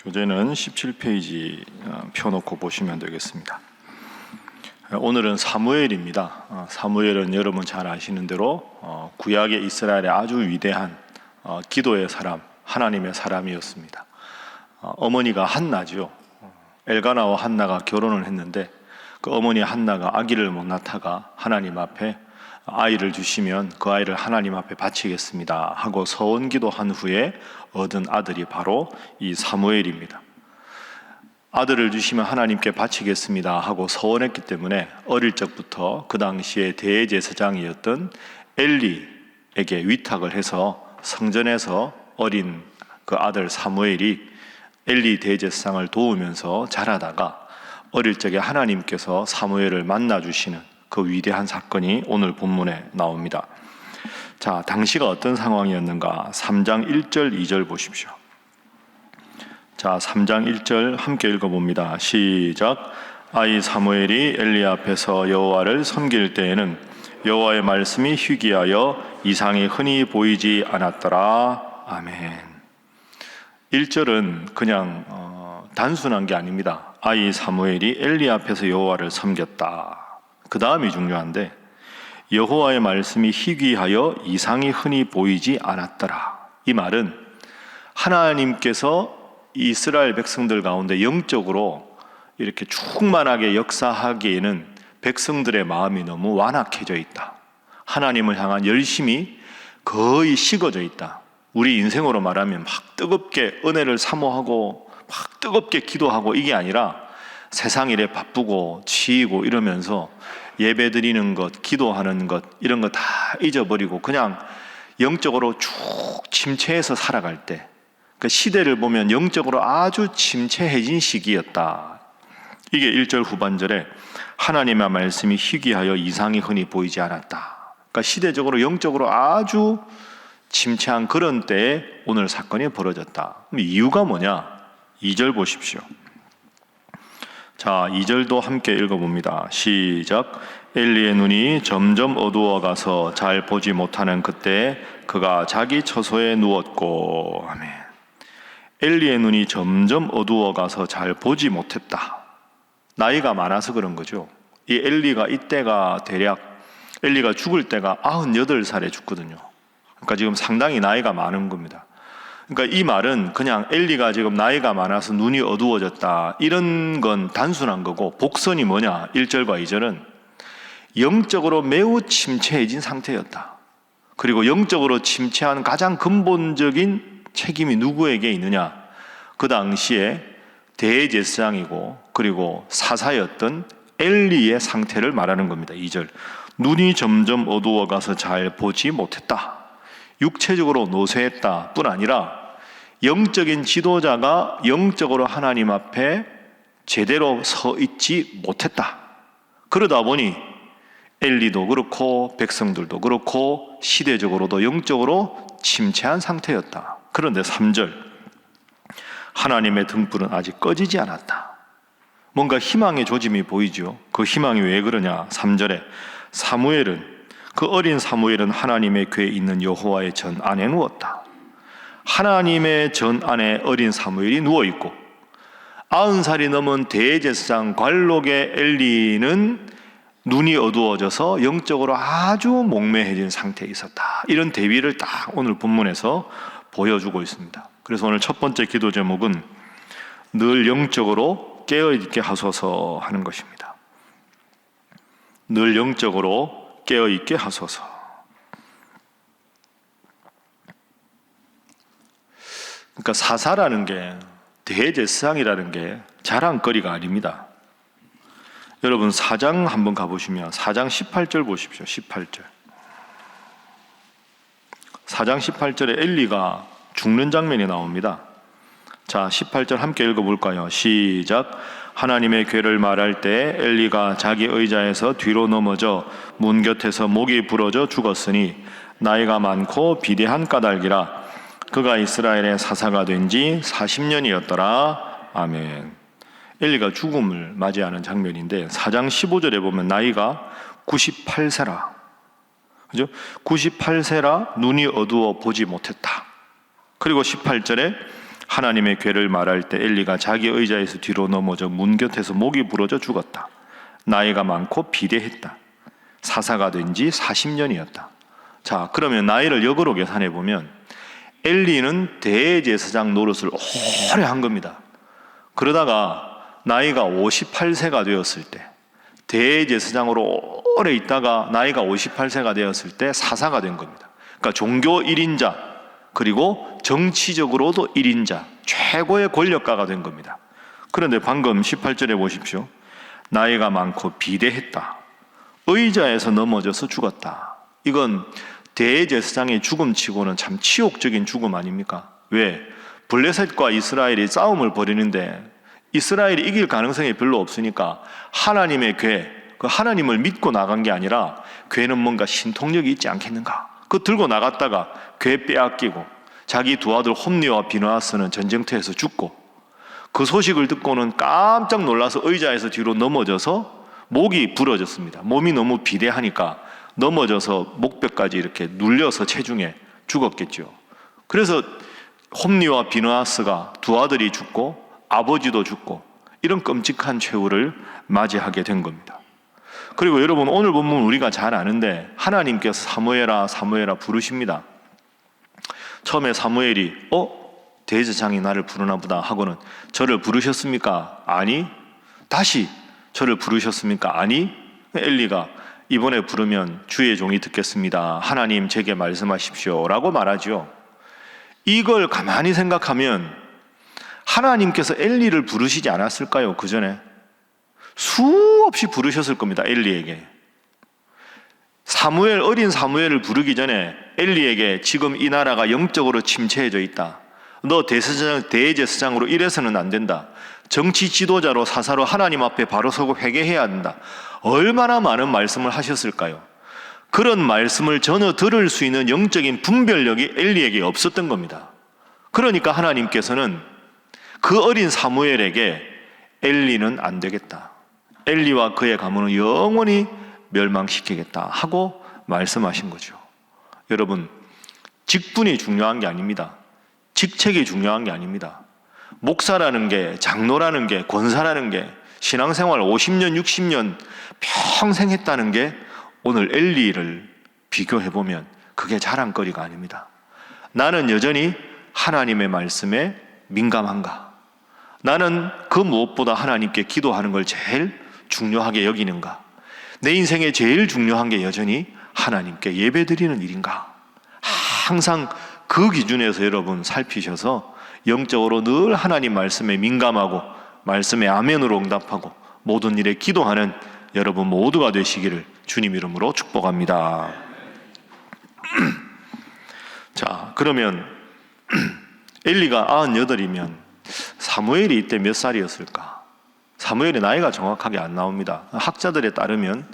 교재는 17페이지 펴놓고 보시면 되겠습니다. 오늘은 사무엘입니다. 사무엘은 여러분 잘 아시는 대로 구약의 이스라엘의 아주 위대한 기도의 사람, 하나님의 사람이었습니다. 어머니가 한나죠. 엘가나와 한나가 결혼을 했는데 그 어머니 한나가 아기를 못 낳다가 하나님 앞에 아이를 주시면 그 아이를 하나님 앞에 바치겠습니다 하고 서원 기도한 후에 얻은 아들이 바로 이 사무엘입니다. 아들을 주시면 하나님께 바치겠습니다 하고 서원했기 때문에 어릴 적부터 그 당시에 대제사장이었던 엘리에게 위탁을 해서 성전에서 어린 그 아들 사무엘이 엘리 대제사장을 도우면서 자라다가 어릴 적에 하나님께서 사무엘을 만나주시는 그 위대한 사건이 오늘 본문에 나옵니다. 자, 당시가 어떤 상황이었는가? 3장 1절 2절 보십시오. 자, 3장 1절 함께 읽어봅니다. 시작. 아이 사무엘이 엘리 앞에서 여호와를 섬길 때에는 여호와의 말씀이 희귀하여 이상이 흔히 보이지 않았더라. 아멘. 1절은 그냥 단순한 게 아닙니다. 아이 사무엘이 엘리 앞에서 여호와를 섬겼다. 그 다음이 중요한데 여호와의 말씀이 희귀하여 이상이 흔히 보이지 않았더라. 이 말은 하나님께서 이스라엘 백성들 가운데 영적으로 이렇게 충만하게 역사하기에는 백성들의 마음이 너무 완악해져 있다. 하나님을 향한 열심이 거의 식어져 있다. 우리 인생으로 말하면 막 뜨겁게 은혜를 사모하고 막 뜨겁게 기도하고 이게 아니라 세상 일에 바쁘고 치이고 이러면서 예배 드리는 것, 기도하는 것 이런 거 다 잊어버리고 그냥 영적으로 쭉 침체해서 살아갈 때 그 시대를 보면 영적으로 아주 침체해진 시기였다. 이게 1절 후반절에 하나님의 말씀이 희귀하여 이상이 흔히 보이지 않았다. 그러니까 시대적으로 영적으로 아주 침체한 그런 때에 오늘 사건이 벌어졌다. 이유가 뭐냐? 2절 보십시오. 자, 2절도 함께 읽어봅니다. 시작. 엘리의 눈이 점점 어두워가서 잘 보지 못하는 그때 그가 자기 처소에 누웠고. 아멘. 엘리의 눈이 점점 어두워가서 잘 보지 못했다. 나이가 많아서 그런 거죠. 이 엘리가 이때가 대략 엘리가 죽을 때가 98살에 죽거든요. 그러니까 지금 상당히 나이가 많은 겁니다. 그러니까 이 말은 그냥 엘리가 지금 나이가 많아서 눈이 어두워졌다 이런 건 단순한 거고 복선이 뭐냐? 1절과 2절은 영적으로 매우 침체해진 상태였다. 그리고 영적으로 침체한 가장 근본적인 책임이 누구에게 있느냐? 그 당시에 대제사장이고 그리고 사사였던 엘리의 상태를 말하는 겁니다. 2절. 눈이 점점 어두워가서 잘 보지 못했다. 육체적으로 노쇠했다 뿐 아니라 영적인 지도자가 영적으로 하나님 앞에 제대로 서 있지 못했다. 그러다 보니 엘리도 그렇고 백성들도 그렇고 시대적으로도 영적으로 침체한 상태였다. 그런데 3절 하나님의 등불은 아직 꺼지지 않았다. 뭔가 희망의 조짐이 보이죠. 그 희망이 왜 그러냐? 3절에 그 어린 사무엘은 하나님의 궤에 있는 여호와의 전 안에 누웠다. 하나님의 전 안에 어린 사무엘이 누워있고 90살이 넘은 대제사장 관록의 엘리는 눈이 어두워져서 영적으로 아주 목매해진 상태에 있었다. 이런 대비를 딱 오늘 본문에서 보여주고 있습니다. 그래서 오늘 첫 번째 기도 제목은 늘 영적으로 깨어있게 하소서 하는 것입니다. 늘 영적으로 깨어있게 하소서. 그러니까 사사라는 게 대제사장이라는 게 자랑거리가 아닙니다. 여러분 4장 한번 가보시면 4장 18절 보십시오. 18절. 4장 18절에 엘리가 죽는 장면이 나옵니다. 자, 18절 함께 읽어볼까요? 시작. 하나님의 궤를 말할 때 엘리가 자기 의자에서 뒤로 넘어져 문 곁에서 목이 부러져 죽었으니 나이가 많고 비대한 까닭이라. 그가 이스라엘의 사사가 된 지 40년이었더라. 아멘. 엘리가 죽음을 맞이하는 장면인데 4장 15절에 보면 나이가 98세라. 그죠? 98세라 눈이 어두워 보지 못했다. 그리고 18절에 하나님의 괴를 말할 때 엘리가 자기 의자에서 뒤로 넘어져 문 곁에서 목이 부러져 죽었다. 나이가 많고 비대했다. 사사가 된 지 40년이었다. 자, 그러면 나이를 역으로 계산해 보면 엘리는 대제사장 노릇을 오래 한 겁니다. 그러다가 나이가 58세가 되었을 때, 대제사장으로 오래 있다가 나이가 58세가 되었을 때 사사가 된 겁니다. 그러니까 종교 1인자, 그리고 정치적으로도 1인자, 최고의 권력가가 된 겁니다. 그런데 방금 18절에 보십시오. 나이가 많고 비대했다. 의자에서 넘어져서 죽었다. 이건 대제사장의 죽음치고는 참 치욕적인 죽음 아닙니까? 왜? 블레셋과 이스라엘이 싸움을 벌이는데 이스라엘이 이길 가능성이 별로 없으니까 하나님의 괴, 그 하나님을 믿고 나간 게 아니라 괴는 뭔가 신통력이 있지 않겠는가? 그거 들고 나갔다가 괴 빼앗기고 자기 두 아들 홈니와 비느하스는 전쟁터에서 죽고 그 소식을 듣고는 깜짝 놀라서 의자에서 뒤로 넘어져서 목이 부러졌습니다. 몸이 너무 비대하니까 넘어져서 목뼈까지 이렇게 눌려서 체중에 죽었겠죠. 그래서 홈니와 비느하스가 두 아들이 죽고 아버지도 죽고 이런 끔찍한 최후를 맞이하게 된 겁니다. 그리고 여러분, 오늘 본문 우리가 잘 아는데 하나님께서 사무엘아 사무엘아 부르십니다. 처음에 사무엘이 대제사장이 나를 부르나 보다 하고는 저를 부르셨습니까? 아니. 다시 저를 부르셨습니까? 아니. 엘리가 이번에 부르면 주의 종이 듣겠습니다. 하나님 제게 말씀하십시오 라고 말하죠. 이걸 가만히 생각하면 하나님께서 엘리를 부르시지 않았을까요? 그 전에 수없이 부르셨을 겁니다. 엘리에게. 사무엘, 어린 사무엘을 부르기 전에 엘리에게 지금 이 나라가 영적으로 침체해져 있다. 너 대제사장으로 이래서는 안 된다. 정치 지도자로 사사로 하나님 앞에 바로 서고 회개해야 한다. 얼마나 많은 말씀을 하셨을까요? 그런 말씀을 전혀 들을 수 있는 영적인 분별력이 엘리에게 없었던 겁니다. 그러니까 하나님께서는 그 어린 사무엘에게 엘리는 안 되겠다. 엘리와 그의 가문은 영원히 멸망시키겠다 하고 말씀하신 거죠. 여러분, 직분이 중요한 게 아닙니다. 직책이 중요한 게 아닙니다. 목사라는 게, 장로라는 게, 권사라는 게 신앙생활 50년, 60년 평생 했다는 게 오늘 엘리를 비교해보면 그게 자랑거리가 아닙니다. 나는 여전히 하나님의 말씀에 민감한가? 나는 그 무엇보다 하나님께 기도하는 걸 제일 중요하게 여기는가? 내 인생에 제일 중요한 게 여전히 하나님께 예배드리는 일인가? 항상 그 기준에서 여러분 살피셔서 영적으로 늘 하나님 말씀에 민감하고 말씀에 아멘으로 응답하고 모든 일에 기도하는 여러분 모두가 되시기를 주님 이름으로 축복합니다. 자, 그러면 엘리가 98이면 사무엘이 이때 몇 살이었을까? 사무엘의 나이가 정확하게 안 나옵니다. 학자들에 따르면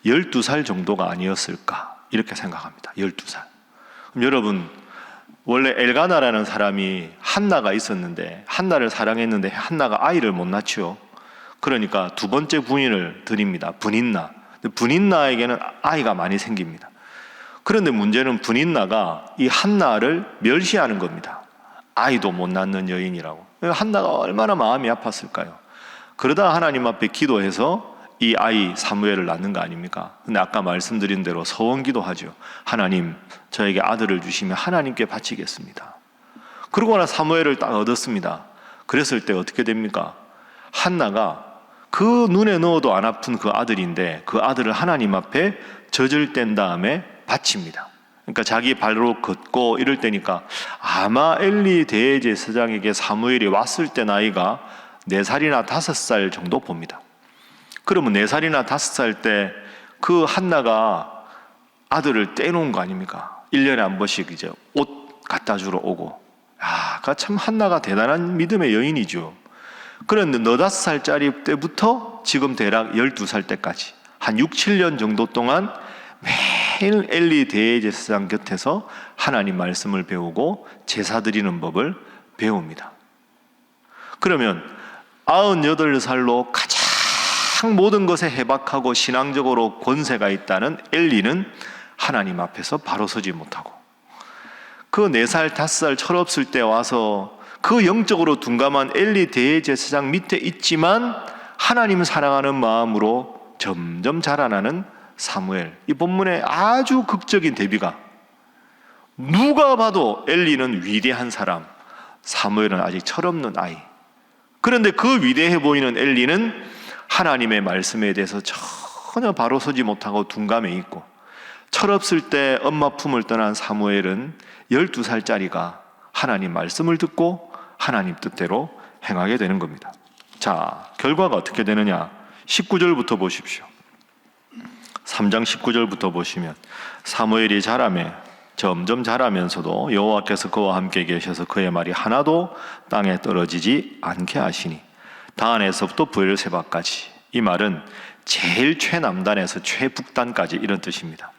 12살 정도가 아니었을까 이렇게 생각합니다. 12살. 그럼 여러분, 원래 엘가나라는 사람이 한나가 있었는데 한나를 사랑했는데 한나가 아이를 못 낳죠. 그러니까 두 번째 부인을 드립니다. 분인나. 분인나에게는 아이가 많이 생깁니다. 그런데 문제는 분인나가 이 한나를 멸시하는 겁니다. 아이도 못 낳는 여인이라고. 한나가 얼마나 마음이 아팠을까요? 그러다 하나님 앞에 기도해서 이 아이 사무엘을 낳는 거 아닙니까? 근데 아까 말씀드린 대로 서원기도 하죠. 하나님, 저에게 아들을 주시면 하나님께 바치겠습니다. 그러고 나 사무엘을 딱 얻었습니다. 그랬을 때 어떻게 됩니까? 한나가 그 눈에 넣어도 안 아픈 그 아들인데 그 아들을 하나님 앞에 젖을 뗀 다음에 바칩니다. 그러니까 자기 발로 걷고 이럴 때니까 아마 엘리 대제사장에게 사무엘이 왔을 때 나이가 4살이나 5살 정도 봅니다. 그러면 4살이나 5살 때 그 한나가 아들을 떼놓은 거 아닙니까? 1년에 한 번씩 이제 옷 갖다 주러 오고. 그 참 한나가 대단한 믿음의 여인이죠. 그런데 5살짜리 때부터 지금 대략 12살 때까지 한 6, 7년 정도 동안 매일 엘리 대제사장 곁에서 하나님 말씀을 배우고 제사 드리는 법을 배웁니다. 그러면 98살로 가장 모든 것에 해박하고 신앙적으로 권세가 있다는 엘리는 하나님 앞에서 바로 서지 못하고 그 4살, 5살 철없을 때 와서 그 영적으로 둔감한 엘리 대제사장 밑에 있지만 하나님 사랑하는 마음으로 점점 자라나는 사무엘. 이 본문에 아주 극적인 대비가, 누가 봐도 엘리는 위대한 사람, 사무엘은 아직 철없는 아이. 그런데 그 위대해 보이는 엘리는 하나님의 말씀에 대해서 전혀 바로 서지 못하고 둔감해 있고, 철없을 때 엄마 품을 떠난 사무엘은 12살짜리가 하나님 말씀을 듣고 하나님 뜻대로 행하게 되는 겁니다. 자, 결과가 어떻게 되느냐? 19절부터 보십시오. 3장 19절부터 보시면 사무엘이 자라매 점점 자라면서도 여호와께서 그와 함께 계셔서 그의 말이 하나도 땅에 떨어지지 않게 하시니 단에서부터 브엘세바까지. 이 말은 제일 최남단에서 최북단까지 이런 뜻입니다.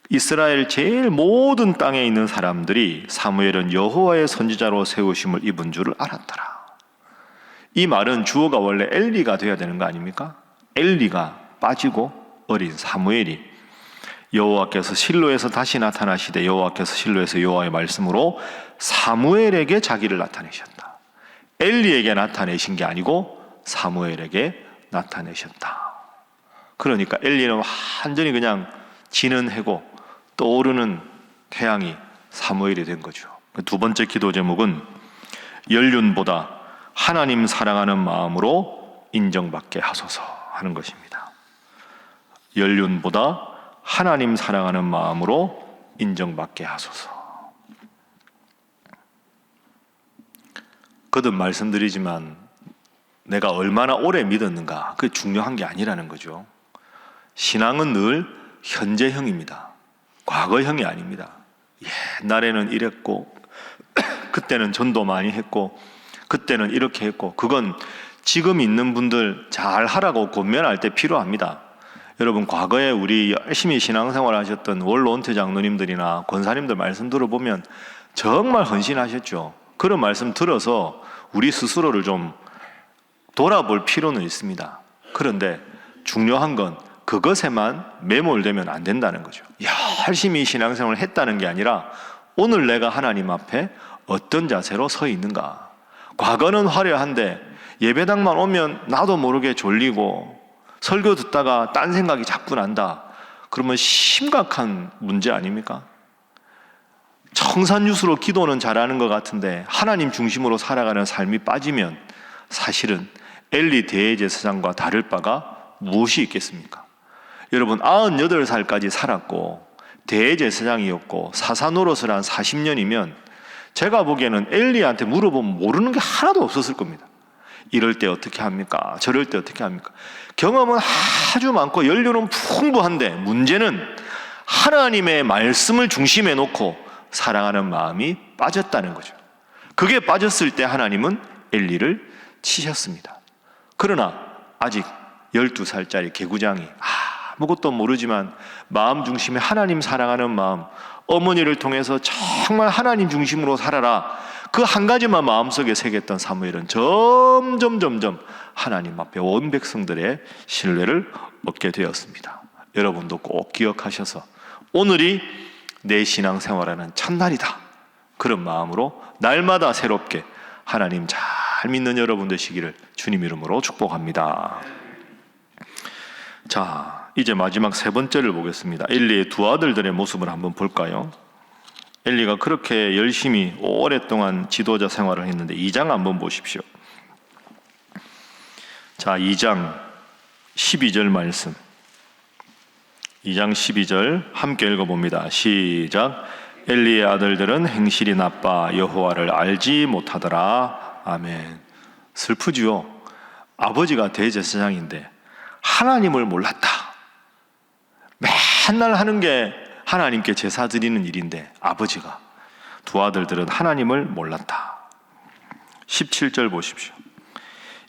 이스라엘 제일 모든 땅에 있는 사람들이 사무엘은 여호와의 선지자로 세우심을 입은 줄을 알았더라. 이 말은 주어가 원래 엘리가 되어야 되는 거 아닙니까? 엘리가 빠지고 어린 사무엘이 여호와께서 실로에서 다시 나타나시되 여호와께서 실로에서 여호와의 말씀으로 사무엘에게 자기를 나타내셨다. 엘리에게 나타내신 게 아니고 사무엘에게 나타내셨다. 그러니까 엘리는 완전히 그냥 지는 해고 떠오르는 태양이 사무엘이 된 거죠. 두 번째 기도 제목은 연륜보다 하나님 사랑하는 마음으로 인정받게 하소서 하는 것입니다. 연륜보다 하나님 사랑하는 마음으로 인정받게 하소서. 거듭 말씀드리지만 내가 얼마나 오래 믿었는가, 그게 중요한 게 아니라는 거죠. 신앙은 늘 현재형입니다. 과거형이 아닙니다. 옛날에는 이랬고 그때는 전도 많이 했고 그때는 이렇게 했고, 그건 지금 있는 분들 잘 하라고 권면할 때 필요합니다. 여러분, 과거에 우리 열심히 신앙생활 하셨던 원로원태 장로님들이나 권사님들 말씀 들어보면 정말 헌신하셨죠. 그런 말씀 들어서 우리 스스로를 좀 돌아볼 필요는 있습니다. 그런데 중요한 건 그것에만 매몰되면 안 된다는 거죠. 열심히 신앙생활을 했다는 게 아니라 오늘 내가 하나님 앞에 어떤 자세로 서 있는가. 과거는 화려한데 예배당만 오면 나도 모르게 졸리고 설교 듣다가 딴 생각이 자꾸 난다. 그러면 심각한 문제 아닙니까? 청산유수로 기도는 잘하는 것 같은데 하나님 중심으로 살아가는 삶이 빠지면 사실은 엘리 대제사장과 다를 바가 무엇이 있겠습니까? 여러분, 98살까지 살았고 대제사장이었고 사사 노릇을 한 40년이면 제가 보기에는 엘리한테 물어보면 모르는 게 하나도 없었을 겁니다. 이럴 때 어떻게 합니까? 저럴 때 어떻게 합니까? 경험은 아주 많고 연륜은 풍부한데 문제는 하나님의 말씀을 중심에 놓고 사랑하는 마음이 빠졌다는 거죠. 그게 빠졌을 때 하나님은 엘리를 치셨습니다. 그러나 아직 12살짜리 개구장이 아무것도 모르지만 마음 중심에 하나님 사랑하는 마음, 어머니를 통해서 정말 하나님 중심으로 살아라, 그 한 가지만 마음속에 새겼던 사무엘은 점점 하나님 앞에 온 백성들의 신뢰를 얻게 되었습니다. 여러분도 꼭 기억하셔서 오늘이 내 신앙생활하는 첫날이다, 그런 마음으로 날마다 새롭게 하나님 잘 믿는 여러분 되시기를 주님 이름으로 축복합니다. 자, 이제 마지막 세 번째를 보겠습니다. 엘리의 두 아들들의 모습을 한번 볼까요? 엘리가 그렇게 열심히 오랫동안 지도자 생활을 했는데 2장 한번 보십시오. 자, 2장 12절 말씀, 2장 12절 함께 읽어봅니다. 시작. 엘리의 아들들은 행실이 나빠 여호와를 알지 못하더라. 아멘. 슬프지요. 아버지가 대제사장인데 하나님을 몰랐다. 맨날 하는 게 하나님께 제사 드리는 일인데 아버지가, 두 아들들은 하나님을 몰랐다. 17절 보십시오.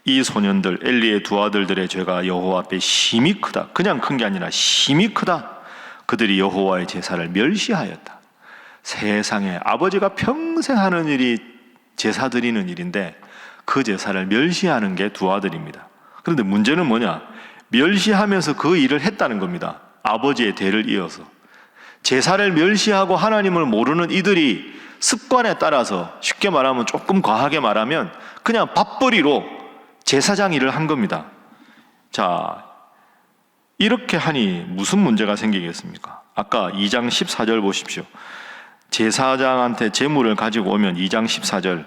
이 소년들, 엘리의 두 아들들의 죄가 여호와 앞에 심히 크다. 그냥 큰 게 아니라 심히 크다. 그들이 여호와의 제사를 멸시하였다. 세상에, 아버지가 평생 하는 일이 제사 드리는 일인데 그 제사를 멸시하는 게 두 아들입니다. 그런데 문제는 뭐냐? 멸시하면서 그 일을 했다는 겁니다. 아버지의 대를 이어서 제사를 멸시하고 하나님을 모르는 이들이 습관에 따라서, 쉽게 말하면 조금 과하게 말하면 그냥 밥벌이로 제사장 일을 한 겁니다. 자, 이렇게 하니 무슨 문제가 생기겠습니까? 아까 2장 14절 보십시오. 제사장한테 재물을 가지고 오면 2장 14절,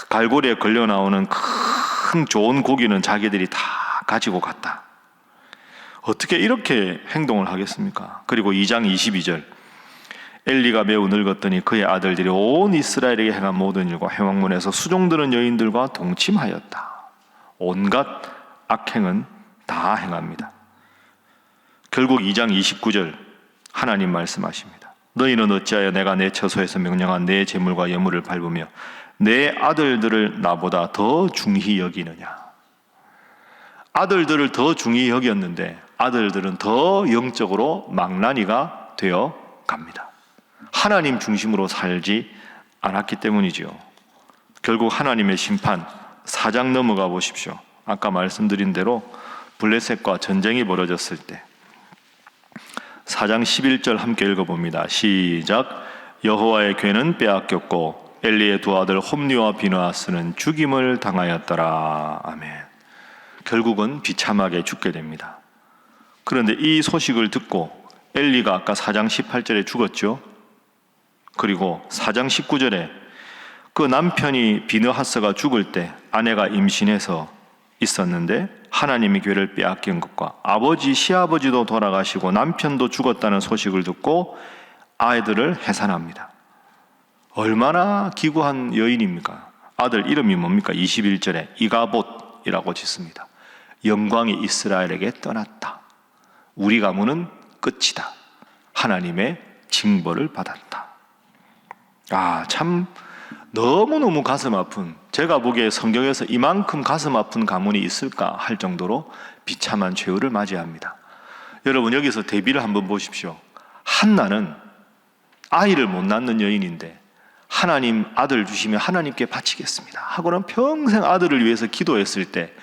갈고리에 걸려 나오는 큰 좋은 고기는 자기들이 다 가지고 갔다. 어떻게 이렇게 행동을 하겠습니까? 그리고 2장 22절, 엘리가 매우 늙었더니 그의 아들들이 온 이스라엘에게 행한 모든 일과 회막문에서 수종드는 여인들과 동침하였다. 온갖 악행은 다 행합니다. 결국 2장 29절 하나님 말씀하십니다. 너희는 어찌하여 내가 내 처소에서 명령한 내 재물과 예물을 밟으며 내 아들들을 나보다 더 중히 여기느냐. 아들들을 더 중히 여겼는데 아들들은 더 영적으로 망나니가 되어 갑니다. 하나님 중심으로 살지 않았기 때문이죠. 결국 하나님의 심판, 4장 넘어가 보십시오. 아까 말씀드린 대로 블레셋과 전쟁이 벌어졌을 때 4장 11절 함께 읽어봅니다. 시작. 여호와의 궤는 빼앗겼고 엘리의 두 아들 홈리와 비느하스는 죽임을 당하였더라. 아멘. 결국은 비참하게 죽게 됩니다. 그런데 이 소식을 듣고 엘리가 아까 4장 18절에 죽었죠. 그리고 4장 19절에 그 남편이 비느하스가 죽을 때 아내가 임신해서 있었는데 하나님이 궤를 빼앗긴 것과 아버지, 시아버지도 돌아가시고 남편도 죽었다는 소식을 듣고 아이들을 해산합니다. 얼마나 기구한 여인입니까? 아들 이름이 뭡니까? 21절에 이가봇이라고 짓습니다. 영광이 이스라엘에게 떠났다. 우리 가문은 끝이다. 하나님의 징벌을 받았다. 참 너무너무 가슴 아픈, 제가 보기에 성경에서 이만큼 가슴 아픈 가문이 있을까 할 정도로 비참한 최후를 맞이합니다. 여러분, 여기서 대비를 한번 보십시오. 한나는 아이를 못 낳는 여인인데 하나님 아들 주시면 하나님께 바치겠습니다 하고는 평생 아들을 위해서 기도했을 때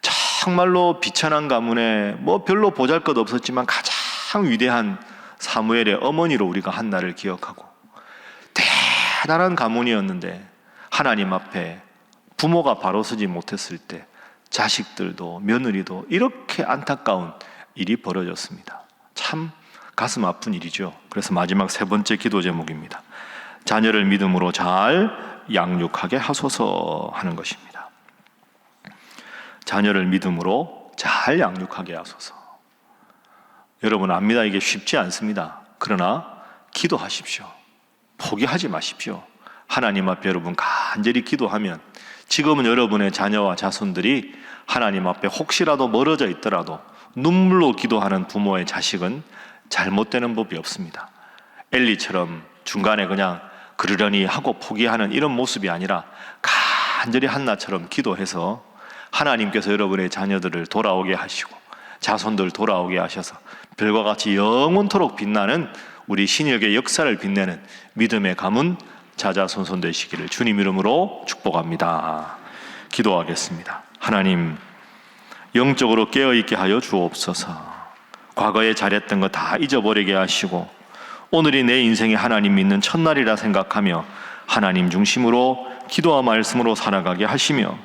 정말로 비천한 가문에 별로 보잘것 없었지만 가장 위대한 사무엘의 어머니로 우리가 한나를 기억하고, 대단한 가문이었는데 하나님 앞에 부모가 바로 서지 못했을 때 자식들도 며느리도 이렇게 안타까운 일이 벌어졌습니다. 참 가슴 아픈 일이죠. 그래서 마지막 세 번째 기도 제목입니다. 자녀를 믿음으로 잘 양육하게 하소서 하는 것입니다. 자녀를 믿음으로 잘 양육하게 하소서. 여러분 압니다. 이게 쉽지 않습니다. 그러나 기도하십시오. 포기하지 마십시오. 하나님 앞에 여러분 간절히 기도하면, 지금은 여러분의 자녀와 자손들이 하나님 앞에 혹시라도 멀어져 있더라도 눈물로 기도하는 부모의 자식은 잘못되는 법이 없습니다. 엘리처럼 중간에 그냥 그러려니 하고 포기하는 이런 모습이 아니라 간절히 한나처럼 기도해서 하나님께서 여러분의 자녀들을 돌아오게 하시고 자손들 돌아오게 하셔서 별과 같이 영원토록 빛나는 우리 신역의 역사를 빛내는 믿음의 가문 자자손손 되시기를 주님 이름으로 축복합니다. 기도하겠습니다. 하나님, 영적으로 깨어있게 하여 주옵소서. 과거에 잘했던 거 다 잊어버리게 하시고 오늘이 내 인생의 하나님 믿는 첫날이라 생각하며 하나님 중심으로 기도와 말씀으로 살아가게 하시며,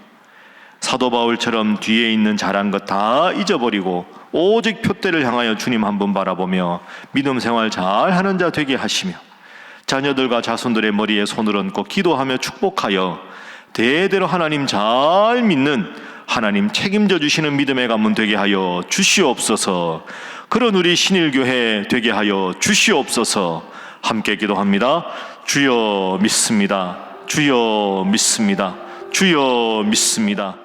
사도 바울처럼 뒤에 있는 잘한 것 다 잊어버리고 오직 표대를 향하여 주님 한 분 바라보며 믿음 생활 잘하는 자 되게 하시며, 자녀들과 자손들의 머리에 손을 얹고 기도하며 축복하여 대대로 하나님 잘 믿는, 하나님 책임져 주시는 믿음의 가문 되게 하여 주시옵소서. 그런 우리 신일교회 되게 하여 주시옵소서. 함께 기도합니다. 주여 믿습니다. 주여 믿습니다. 주여 믿습니다.